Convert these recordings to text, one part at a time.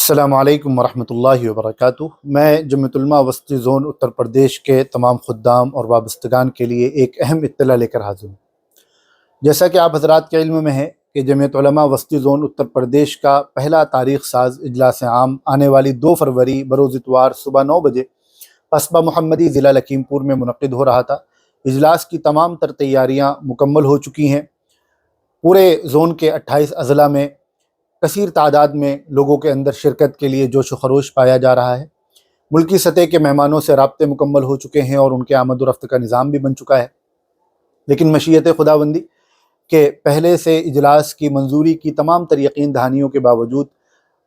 السلام علیکم ورحمۃ اللہ وبرکاتہ۔ میں جمعیت علماء وسطی زون اتر پردیش کے تمام خدام اور وابستگان کے لیے ایک اہم اطلاع لے کر حاضر ہوں۔ جیسا کہ آپ حضرات کے علم میں ہے کہ جمعیت علماء وسطی زون اتر پردیش کا پہلا تاریخ ساز اجلاس عام آنے والی 2 فروری بروز اتوار صبح 9 بجے قصبہ محمدی ضلع لکھیم پور میں منعقد ہو رہا تھا۔ اجلاس کی تمام تر تیاریاں مکمل ہو چکی ہیں۔ پورے زون کے 28 اضلاع میں کثیر تعداد میں لوگوں کے اندر شرکت کے لیے جوش و خروش پایا جا رہا ہے۔ ملکی سطح کے مہمانوں سے رابطے مکمل ہو چکے ہیں اور ان کے آمد و رفت کا نظام بھی بن چکا ہے، لیکن مشیت خداوندی کہ پہلے سے اجلاس کی منظوری کی تمام تر یقین دہانیوں کے باوجود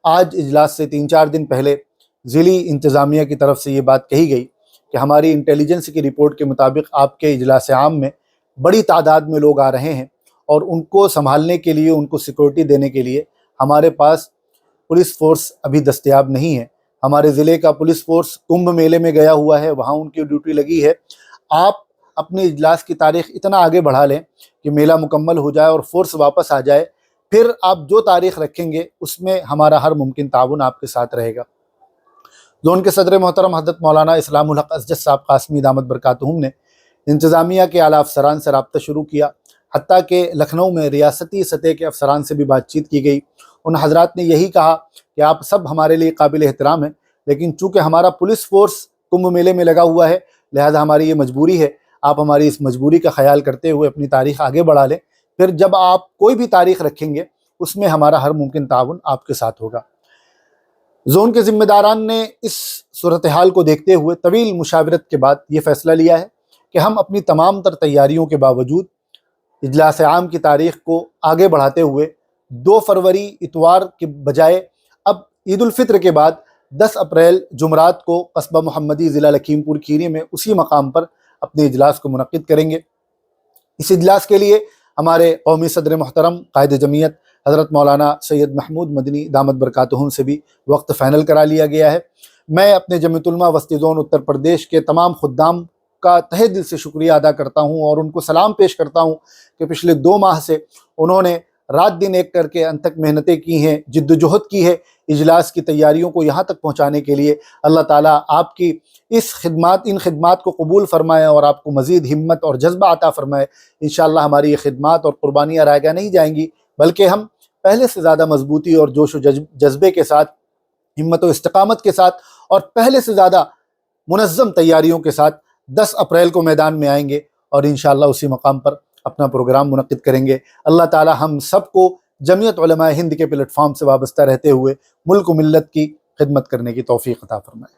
آج اجلاس سے 3-4 دن پہلے ضلعی انتظامیہ کی طرف سے یہ بات کہی گئی کہ ہماری انٹیلیجنس کی رپورٹ کے مطابق آپ کے اجلاس عام میں بڑی تعداد میں لوگ آ رہے ہیں اور ان کو سنبھالنے کے لیے، ان کو سیکورٹی دینے کے لیے ہمارے پاس پولیس فورس ابھی دستیاب نہیں ہے۔ ہمارے ضلع کا پولیس فورس کنبھ میلے میں گیا ہوا ہے، وہاں ان کی ڈیوٹی لگی ہے۔ آپ اپنی اجلاس کی تاریخ اتنا آگے بڑھا لیں کہ میلہ مکمل ہو جائے اور فورس واپس آ جائے، پھر آپ جو تاریخ رکھیں گے اس میں ہمارا ہر ممکن تعاون آپ کے ساتھ رہے گا۔ زون کے صدر محترم حضرت مولانا اسلام الحق اسجد صاحب قاسمی دامت برکاتہم نے انتظامیہ کے اعلیٰ افسران سے رابطہ شروع کیا، حتیٰ کہ لکھنؤ میں ریاستی سطح کے افسران سے بھی بات چیت کی گئی۔ ان حضرات نے یہی کہا کہ آپ سب ہمارے لیے قابل احترام ہیں، لیکن چونکہ ہمارا پولیس فورس کنبھ میلے میں لگا ہوا ہے، لہذا ہماری یہ مجبوری ہے، آپ ہماری اس مجبوری کا خیال کرتے ہوئے اپنی تاریخ آگے بڑھا لیں، پھر جب آپ کوئی بھی تاریخ رکھیں گے اس میں ہمارا ہر ممکن تعاون آپ کے ساتھ ہوگا۔ زون کے ذمہ داران نے اس صورتحال کو دیکھتے ہوئے طویل مشاورت کے بعد یہ فیصلہ لیا ہے کہ ہم اپنی تمام تر تیاریوں کے باوجود اجلاس عام کی تاریخ کو آگے بڑھاتے ہوئے 2 فروری اتوار کے بجائے اب عید الفطر کے بعد 10 اپریل جمعرات کو قصبہ محمدی ضلع لکھیم پور کھیری میں اسی مقام پر اپنے اجلاس کو منعقد کریں گے۔ اس اجلاس کے لیے ہمارے قومی صدر محترم قائد جمعیت حضرت مولانا سید محمود مدنی دامت برکاتہم سے بھی وقت فائنل کرا لیا گیا ہے۔ میں اپنے جمعیت علماء وسطی زون اتر پردیش کے تمام خدام کا تہہ دل سے شکریہ ادا کرتا ہوں اور ان کو سلام پیش کرتا ہوں کہ پچھلے 2 ماہ سے انہوں نے رات دن ایک کر کے انت تک محنتیں کی ہیں، جد و جہد کی ہے اجلاس کی تیاریوں کو یہاں تک پہنچانے کے لیے۔ اللہ تعالیٰ آپ کی ان خدمات کو قبول فرمائے اور آپ کو مزید ہمت اور جذبہ عطا فرمائے۔ انشاءاللہ ہماری یہ خدمات اور قربانیاں رائگاں نہیں جائیں گی، بلکہ ہم پہلے سے زیادہ مضبوطی اور جوش و جذبے کے ساتھ، ہمت و استقامت کے ساتھ اور پہلے سے زیادہ منظم تیاریوں کے ساتھ 10 اپریل کو میدان میں آئیں گے اور انشاءاللہ اسی مقام پر اپنا پروگرام منعقد کریں گے۔ اللہ تعالی ہم سب کو جمعیت علماء ہند کے پلیٹ فارم سے وابستہ رہتے ہوئے ملک و ملت کی خدمت کرنے کی توفیق عطا فرمائے۔